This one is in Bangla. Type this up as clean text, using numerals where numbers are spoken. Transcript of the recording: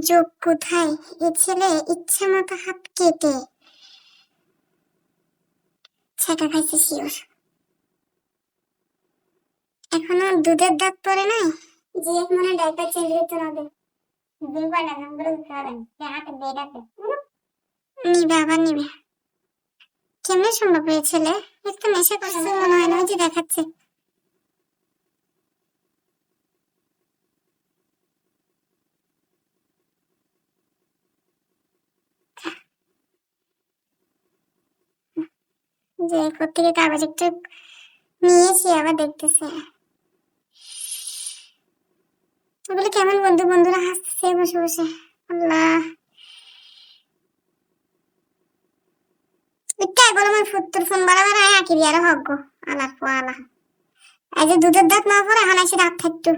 যোগ কোথায়? এ ছেলে ইচ্ছা মতো হাত কেটে ছেঁকা খাইছে শিওর। এখনো দুধের দাঁত পরে নাই, যে মনে ডাইপার চেঞ্জ করতে হবে। নিবে আবার নিবে। কেমনে সম্ভব এই ছেলে? একটু নেশা করছে মনে হয় না, ওই যে দেখাচ্ছে। যে কোথেকে কাগজ একটু নিয়েছি আবার দেখতেছে। ওগুলো কেমন বন্ধু, বন্ধুরা হাসছে বসে বসে। আল্লাহ, উঠতে বলো আমার ফুত্তুর ফোন বাড়াবার আয় আঁকি দিয়ে আরো হগ্য। আলা পোয়ালা, এই যে দুধের দাঁত না পরে এখন এসে দাঁত থাকতো।